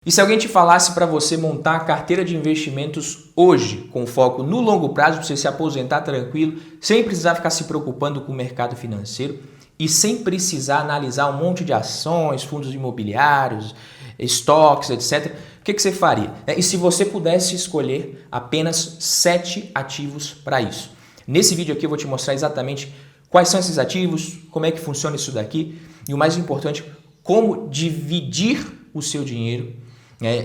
E se alguém te falasse para você montar a carteira de investimentos hoje, com foco no longo prazo, para você se aposentar tranquilo, sem precisar ficar se preocupando com o mercado financeiro e sem precisar analisar um monte de ações, fundos imobiliários, estoques, etc., o que você faria? E se você pudesse escolher apenas 7 ativos para isso? Nesse vídeo aqui eu vou te mostrar exatamente quais são esses ativos, como é que funciona isso daqui e o mais importante, como dividir o seu dinheiro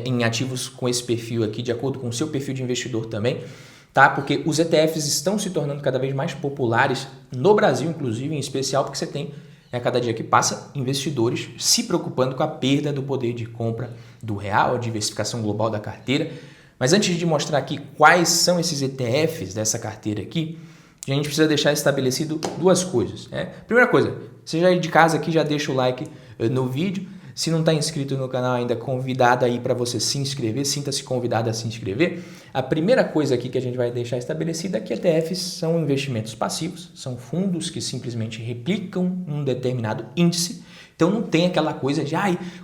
em ativos com esse perfil aqui, de acordo com o seu perfil de investidor também, tá? Porque os ETFs estão se tornando cada vez mais populares no Brasil, inclusive, em especial porque você tem, a cada dia que passa, investidores se preocupando com a perda do poder de compra do real, a diversificação global da carteira. Mas antes de mostrar aqui quais são esses ETFs dessa carteira aqui, a gente precisa deixar estabelecido duas coisas. Primeira coisa, você já é de casa aqui, já deixa o like no vídeo. Se não está inscrito no canal ainda, convidado aí para você se inscrever, sinta-se convidado a se inscrever. A primeira coisa aqui que a gente vai deixar estabelecida é que ETFs são investimentos passivos, são fundos que simplesmente replicam um determinado índice. Então não tem aquela coisa de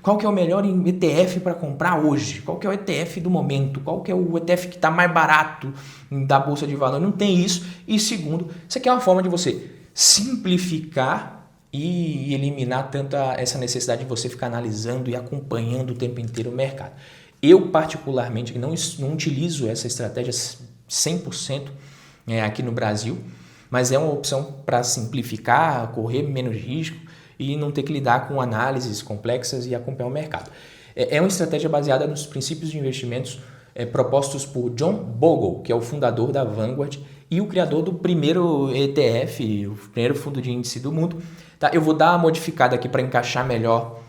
qual que é o melhor ETF para comprar hoje, qual que é o ETF do momento, qual que é o ETF que está mais barato da Bolsa de Valores, não tem isso. E segundo, isso aqui é uma forma de você simplificar e eliminar tanto essa necessidade de você ficar analisando e acompanhando o tempo inteiro o mercado. Eu, particularmente, não utilizo essa estratégia 100% aqui no Brasil, mas é uma opção para simplificar, correr menos risco e não ter que lidar com análises complexas e acompanhar o mercado. É uma estratégia baseada nos princípios de investimentos propostos por John Bogle, que é o fundador da Vanguard e o criador do primeiro ETF, o primeiro fundo de índice do mundo. Tá? Eu vou dar uma modificada aqui para encaixar melhor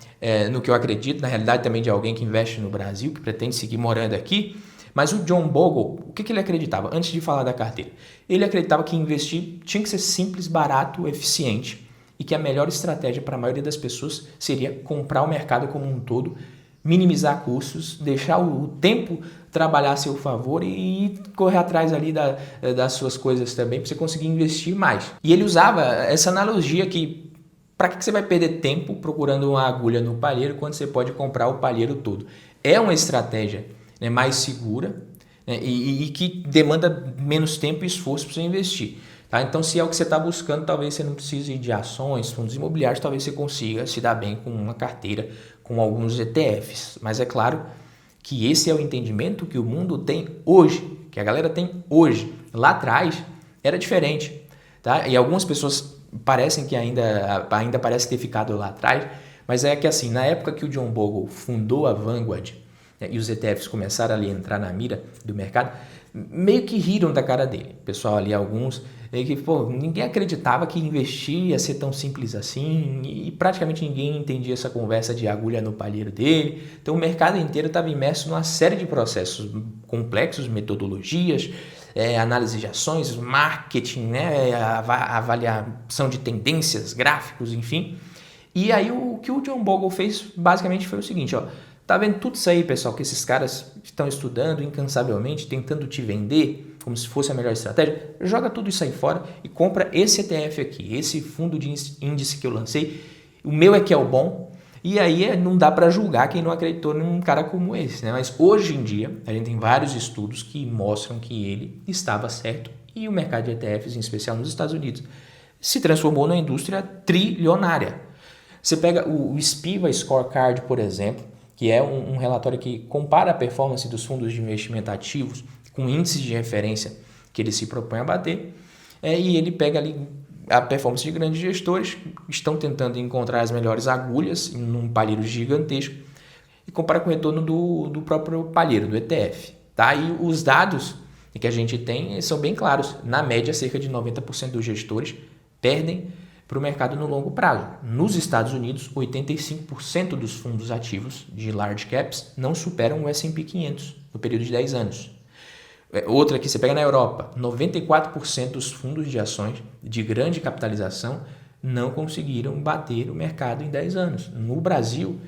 no que eu acredito, na realidade também de alguém que investe no Brasil, que pretende seguir morando aqui. Mas o John Bogle, o que ele acreditava? Antes de falar da carteira, ele acreditava que investir tinha que ser simples, barato, eficiente e que a melhor estratégia para a maioria das pessoas seria comprar o mercado como um todo, minimizar custos, deixar o tempo trabalhar a seu favor e correr atrás ali das suas coisas também para você conseguir investir mais. E ele usava essa analogia que para que você vai perder tempo procurando uma agulha no palheiro quando você pode comprar o palheiro todo? É uma estratégia mais segura e que demanda menos tempo e esforço para você investir. Tá? Então, se é o que você está buscando, talvez você não precise de ações, fundos imobiliários, talvez você consiga se dar bem com uma carteira com alguns ETFs. Mas é claro que esse é o entendimento que o mundo tem hoje, que a galera tem hoje. Lá atrás era diferente. Tá? E algumas pessoas parecem que ainda parece ter ficado lá atrás, mas é que assim, na época que o John Bogle fundou a Vanguard e os ETFs começaram ali a entrar na mira do mercado, meio que riram da cara dele. O pessoal ali, alguns, que ninguém acreditava que investir ia ser tão simples assim e praticamente ninguém entendia essa conversa de agulha no palheiro dele. Então o mercado inteiro estava imerso numa série de processos complexos, metodologias, análise de ações, marketing, avaliação de tendências, gráficos, enfim. E aí o que o John Bogle fez basicamente foi o seguinte, tá vendo tudo isso aí, pessoal, que esses caras estão estudando incansavelmente, tentando te vender como se fosse a melhor estratégia? Joga tudo isso aí fora e compra esse ETF aqui, esse fundo de índice que eu lancei. O meu é que é o bom. E aí não dá para julgar quem não acreditou num cara como esse, né? Mas hoje em dia a gente tem vários estudos que mostram que ele estava certo e o mercado de ETFs, em especial nos Estados Unidos, se transformou numa indústria trilionária. Você pega o SPIVA Scorecard, por exemplo, que é um relatório que compara a performance dos fundos de investimento ativos com índices de referência que ele se propõe a bater, e ele pega ali a performance de grandes gestores que estão tentando encontrar as melhores agulhas num palheiro gigantesco e compara com o retorno do próprio palheiro, do ETF. Tá? E os dados que a gente tem são bem claros. Na média, cerca de 90% dos gestores perdem para o mercado no longo prazo. Nos Estados Unidos, 85% dos fundos ativos de large caps não superam o S&P 500 no período de 10 anos. Outra que você pega na Europa, 94% dos fundos de ações de grande capitalização não conseguiram bater o mercado em 10 anos. No Brasil,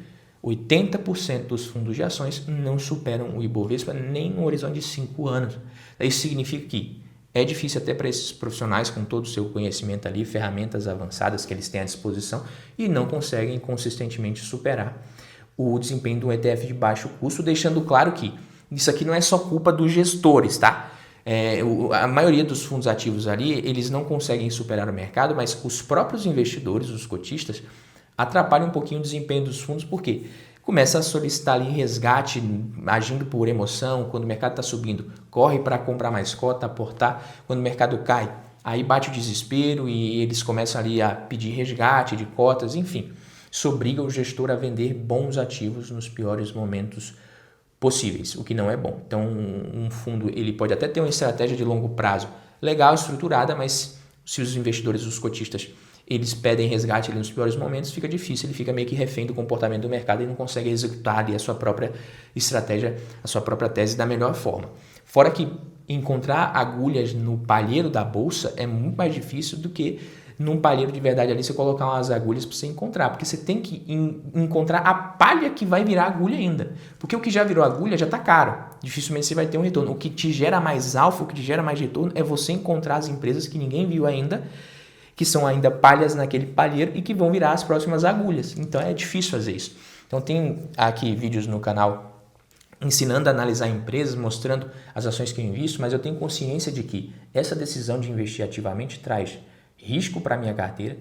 80% dos fundos de ações não superam o Ibovespa nem no horizonte de 5 anos. Isso significa que é difícil até para esses profissionais com todo o seu conhecimento ali, ferramentas avançadas que eles têm à disposição e não conseguem consistentemente superar o desempenho do ETF de baixo custo, deixando claro que isso aqui não é só culpa dos gestores, tá? A maioria dos fundos ativos ali, eles não conseguem superar o mercado, mas os próprios investidores, os cotistas, atrapalham um pouquinho o desempenho dos fundos, porque começa a solicitar ali resgate, agindo por emoção, quando o mercado está subindo, corre para comprar mais cota, aportar, quando o mercado cai, aí bate o desespero e eles começam ali a pedir resgate de cotas, enfim, isso obriga o gestor a vender bons ativos nos piores momentos possíveis, o que não é bom. Então, um fundo ele pode até ter uma estratégia de longo prazo legal, estruturada, mas se os investidores, os cotistas, eles pedem resgate ali nos piores momentos, fica difícil, ele fica meio que refém do comportamento do mercado e não consegue executar ali a sua própria estratégia, a sua própria tese da melhor forma. Fora que encontrar agulhas no palheiro da bolsa é muito mais difícil do que num palheiro de verdade ali você colocar umas agulhas para você encontrar, porque você tem que encontrar a palha que vai virar agulha ainda, porque o que já virou agulha já está caro, dificilmente você vai ter um retorno. O que te gera mais alfa, o que te gera mais retorno é você encontrar as empresas que ninguém viu ainda, que são ainda palhas naquele palheiro e que vão virar as próximas agulhas. Então é difícil fazer isso. Então tem aqui vídeos no canal ensinando a analisar empresas, mostrando as ações que eu invisto, mas eu tenho consciência de que essa decisão de investir ativamente traz risco para a minha carteira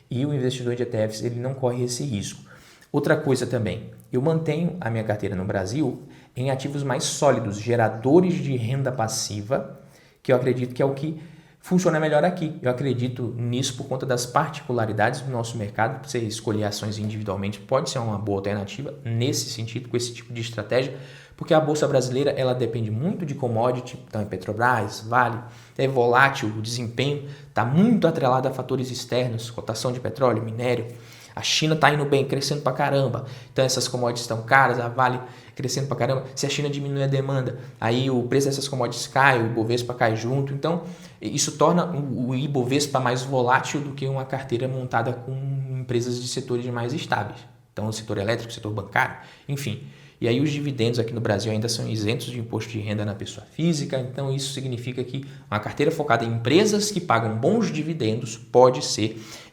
e o investidor de ETFs ele não corre esse risco. Outra coisa também, eu mantenho a minha carteira no Brasil em ativos mais sólidos, geradores de renda passiva, que eu acredito que é o que funciona melhor aqui. Eu acredito nisso por conta das particularidades do nosso mercado. Você escolher ações individualmente pode ser uma boa alternativa nesse sentido, com esse tipo de estratégia, porque a Bolsa Brasileira ela depende muito de commodity, então é Petrobras, Vale, é volátil, o desempenho está muito atrelado a fatores externos, cotação de petróleo, minério. A China está indo bem, crescendo pra caramba, então essas commodities estão caras, a Vale crescendo pra caramba. Se a China diminui a demanda, aí o preço dessas commodities cai, o Ibovespa cai junto. Então isso torna o Ibovespa mais volátil do que uma carteira montada com empresas de setores mais estáveis. Então o setor elétrico, o setor bancário, enfim. E aí os dividendos aqui no Brasil ainda são isentos de imposto de renda na pessoa física, então isso significa que uma carteira focada em empresas que pagam bons dividendos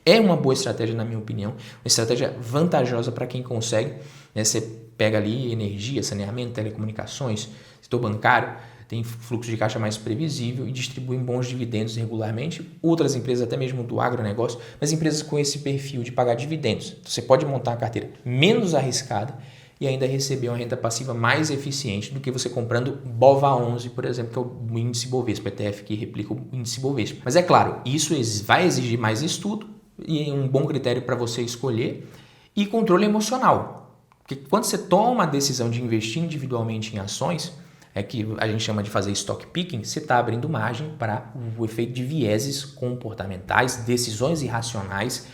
é uma boa estratégia na minha opinião, uma estratégia vantajosa para quem consegue, né? Você pega ali energia, saneamento, telecomunicações, setor bancário, tem fluxo de caixa mais previsível e distribui bons dividendos regularmente. Outras empresas, até mesmo do agronegócio, mas empresas com esse perfil de pagar dividendos. Então, você pode montar uma carteira menos arriscada e ainda receber uma renda passiva mais eficiente do que você comprando BOVA11, por exemplo, que é o índice Bovespa, ETF que replica o índice Bovespa. Mas é claro, isso vai exigir mais estudo e um bom critério para você escolher e controle emocional. Porque quando você toma uma decisão de investir individualmente em ações, é que a gente chama de fazer stock picking, você está abrindo margem para o efeito de vieses comportamentais, decisões irracionais,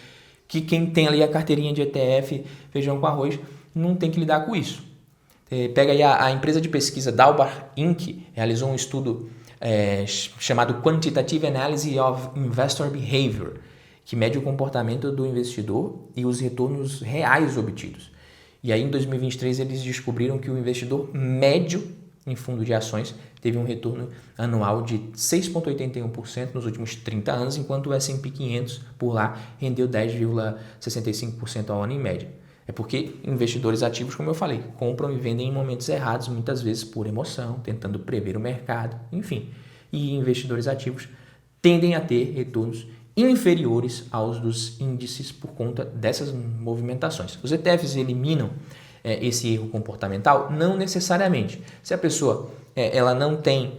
que quem tem ali a carteirinha de ETF, feijão com arroz, não tem que lidar com isso. Pega aí a empresa de pesquisa Dalbar Inc. realizou um estudo chamado Quantitative Analysis of Investor Behavior, que mede o comportamento do investidor e os retornos reais obtidos. E aí em 2023 eles descobriram que o investidor médio em fundo de ações teve um retorno anual de 6,81% nos últimos 30 anos, enquanto o S&P 500 por lá rendeu 10,65% ao ano em média. É porque investidores ativos, como eu falei, compram e vendem em momentos errados, muitas vezes por emoção, tentando prever o mercado, enfim. E investidores ativos tendem a ter retornos inferiores aos dos índices por conta dessas movimentações. Os ETFs eliminam esse erro comportamental? Não necessariamente. Se a pessoa ela não tem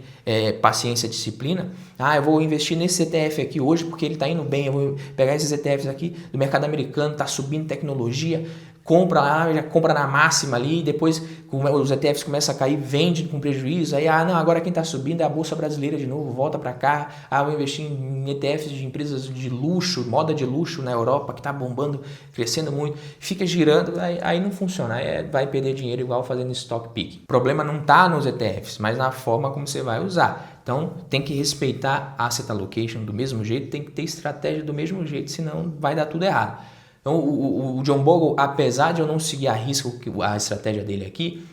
paciência e disciplina, eu vou investir nesse ETF aqui hoje porque ele está indo bem, eu vou pegar esses ETFs aqui do mercado americano, está subindo tecnologia, compra lá, já compra na máxima ali, depois os ETFs começam a cair, vende com prejuízo, aí agora quem está subindo é a Bolsa Brasileira de novo, volta para cá, vou investir em ETFs de empresas de luxo, moda de luxo na Europa, que está bombando, crescendo muito, fica girando, aí não funciona, vai perder dinheiro igual fazendo stock pick. O problema não está nos ETFs, mas na forma como você vai usar. Então tem que respeitar a asset allocation do mesmo jeito, tem que ter estratégia do mesmo jeito, senão vai dar tudo errado. Então, o John Bogle, apesar de eu não seguir a risco a estratégia dele aqui,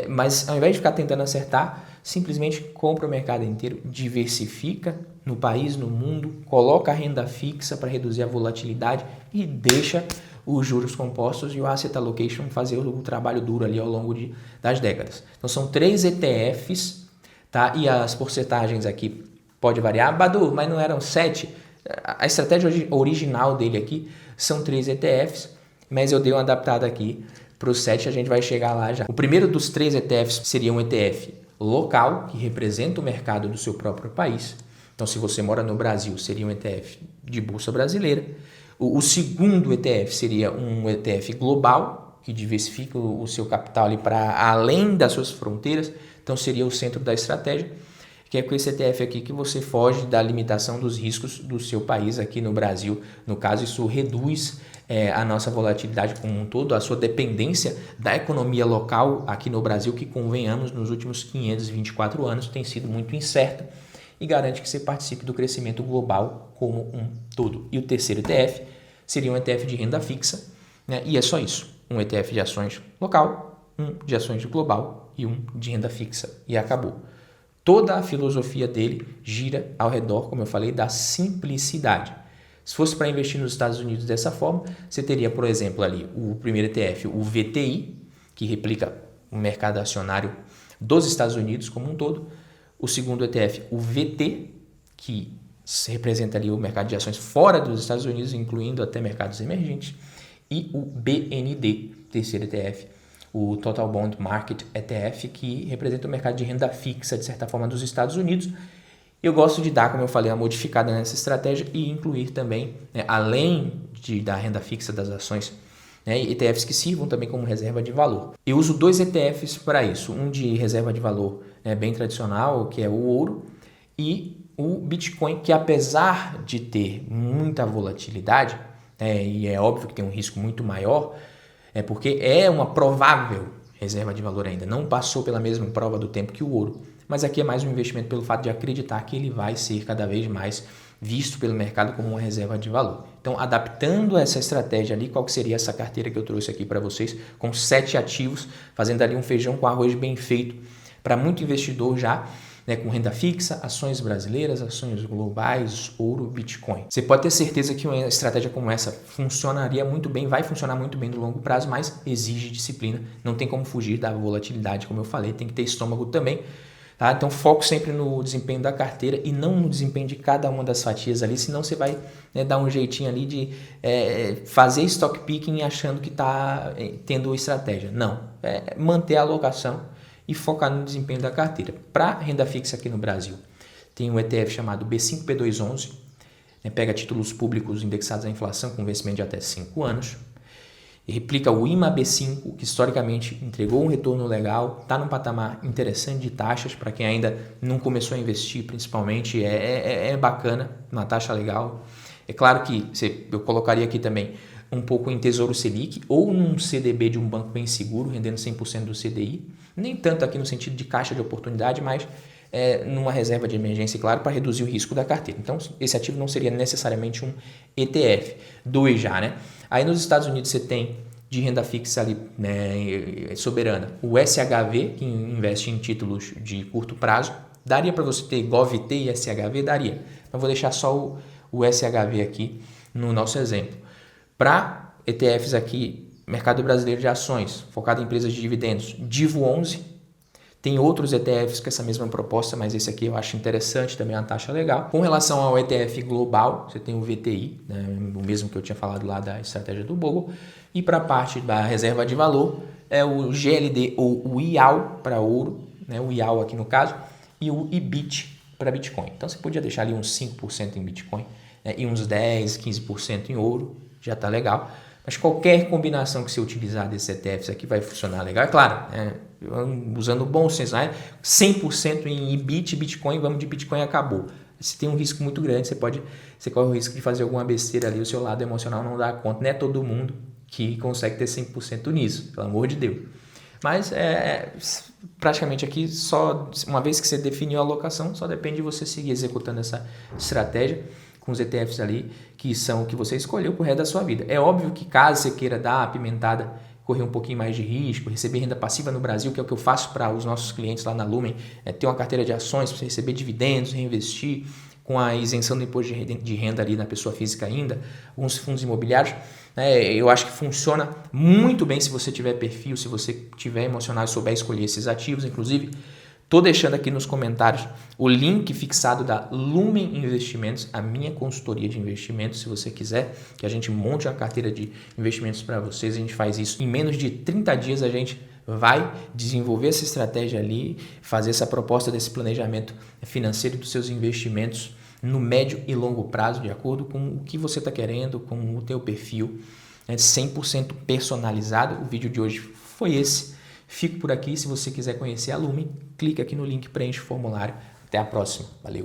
mas ao invés de ficar tentando acertar, simplesmente compra o mercado inteiro, diversifica no país, no mundo, coloca a renda fixa para reduzir a volatilidade e deixa os juros compostos e o asset allocation fazer o trabalho duro ali ao longo das décadas. Então são 3 ETFs, tá? E as porcentagens aqui pode variar. Badu, mas não eram 7? A estratégia original dele aqui são 3 ETFs, mas eu dei uma adaptada aqui para os 7, a gente vai chegar lá já. O primeiro dos 3 ETFs seria um ETF local, que representa o mercado do seu próprio país. Então, se você mora no Brasil, seria um ETF de bolsa brasileira. O segundo ETF seria um ETF global, que diversifica o seu capital ali para além das suas fronteiras. Então, seria o centro da estratégia, que é com esse ETF aqui que você foge da limitação dos riscos do seu país aqui no Brasil. No caso, isso reduz a nossa volatilidade como um todo, a sua dependência da economia local aqui no Brasil, que convenhamos, nos últimos 524 anos tem sido muito incerta, e garante que você participe do crescimento global como um todo. E o terceiro ETF seria um ETF de renda fixa, né? E é só isso, um ETF de ações local, um de ações global e um de renda fixa, e acabou. Toda a filosofia dele gira ao redor, como eu falei, da simplicidade. Se fosse para investir nos Estados Unidos dessa forma, você teria, por exemplo, ali o primeiro ETF, o VTI, que replica o mercado acionário dos Estados Unidos como um todo. O segundo ETF, o VT, que representa ali o mercado de ações fora dos Estados Unidos, incluindo até mercados emergentes. E o BND, terceiro ETF, o Total Bond Market ETF, que representa o mercado de renda fixa, de certa forma, dos Estados Unidos. Eu gosto de dar, como eu falei, uma modificada nessa estratégia e incluir também, né, além da renda fixa das ações, né, ETFs que sirvam também como reserva de valor. Eu uso 2 ETFs para isso, um de reserva de valor, né, bem tradicional, que é o ouro, e o Bitcoin, que apesar de ter muita volatilidade, e é óbvio que tem um risco muito maior, porque é uma provável reserva de valor ainda, não passou pela mesma prova do tempo que o ouro, mas aqui é mais um investimento pelo fato de acreditar que ele vai ser cada vez mais visto pelo mercado como uma reserva de valor. Então, adaptando essa estratégia ali, qual que seria essa carteira que eu trouxe aqui para vocês, com 7 ativos, fazendo ali um feijão com arroz bem feito para muito investidor já, né, com renda fixa, ações brasileiras, ações globais, ouro, Bitcoin. Você pode ter certeza que uma estratégia como essa funcionaria muito bem, vai funcionar muito bem no longo prazo, mas exige disciplina, não tem como fugir da volatilidade, como eu falei, tem que ter estômago também. Tá? Então, foco sempre no desempenho da carteira e não no desempenho de cada uma das fatias ali, senão você vai, né, dar um jeitinho ali de fazer stock picking achando que está tendo estratégia. Não, manter a alocação e focar no desempenho da carteira. Para renda fixa aqui no Brasil, tem um ETF chamado B5P211, né, pega títulos públicos indexados à inflação com vencimento de até 5 anos. E replica o IMAB5, que historicamente entregou um retorno legal, está num patamar interessante de taxas, para quem ainda não começou a investir, principalmente, é bacana, uma taxa legal. É claro que eu colocaria aqui também um pouco em Tesouro Selic ou num CDB de um banco bem seguro, rendendo 100% do CDI, nem tanto aqui no sentido de caixa de oportunidade, mas numa reserva de emergência, claro, para reduzir o risco da carteira. Então, esse ativo não seria necessariamente um ETF. 2 já, né? Aí nos Estados Unidos você tem de renda fixa ali, né, soberana, o SHV, que investe em títulos de curto prazo. Daria para você ter GovT e SHV? Daria. Mas vou deixar só o SHV aqui no nosso exemplo. Para ETFs aqui, mercado brasileiro de ações, focado em empresas de dividendos, DIVO11. Tem outros ETFs com essa mesma proposta, mas esse aqui eu acho interessante, também é uma taxa legal. Com relação ao ETF global, você tem o VTI, né, o mesmo que eu tinha falado lá da estratégia do Bogle. E para a parte da reserva de valor, é o GLD ou o IAL para ouro, né, o IAL aqui no caso, e o IBIT para Bitcoin. Então você podia deixar ali uns 5% em Bitcoin, né, e uns 10, 15% em ouro, já está legal. Mas qualquer combinação que você utilizar desses ETFs aqui vai funcionar legal. É claro, usando o bom senso, né? 100% em IBIT, Bitcoin, vamos de Bitcoin, acabou. Se tem um risco muito grande, você corre o risco de fazer alguma besteira ali, o seu lado emocional não dá conta. Não é todo mundo que consegue ter 100% nisso, pelo amor de Deus. Mas praticamente aqui, só uma vez que você definiu a alocação, só depende de você seguir executando essa estratégia com os ETFs ali, que são o que você escolheu pro resto da sua vida. É óbvio que caso você queira dar uma apimentada, correr um pouquinho mais de risco, receber renda passiva no Brasil, que é o que eu faço para os nossos clientes lá na Lumen, ter uma carteira de ações para você receber dividendos, reinvestir, com a isenção do imposto de renda ali na pessoa física ainda, alguns fundos imobiliários, Eu acho que funciona muito bem se você tiver perfil, se você tiver emocional e souber escolher esses ativos. Inclusive, estou deixando aqui nos comentários o link fixado da Lumen Investimentos, a minha consultoria de investimentos. Se você quiser que a gente monte uma carteira de investimentos para vocês, a gente faz isso em menos de 30 dias. A gente vai desenvolver essa estratégia ali, fazer essa proposta desse planejamento financeiro dos seus investimentos no médio e longo prazo, de acordo com o que você está querendo, com o teu perfil, 100% personalizado. O vídeo de hoje foi esse. Fico por aqui. Se você quiser conhecer a Lumen, clica aqui no link, preenche o formulário. Até a próxima. Valeu!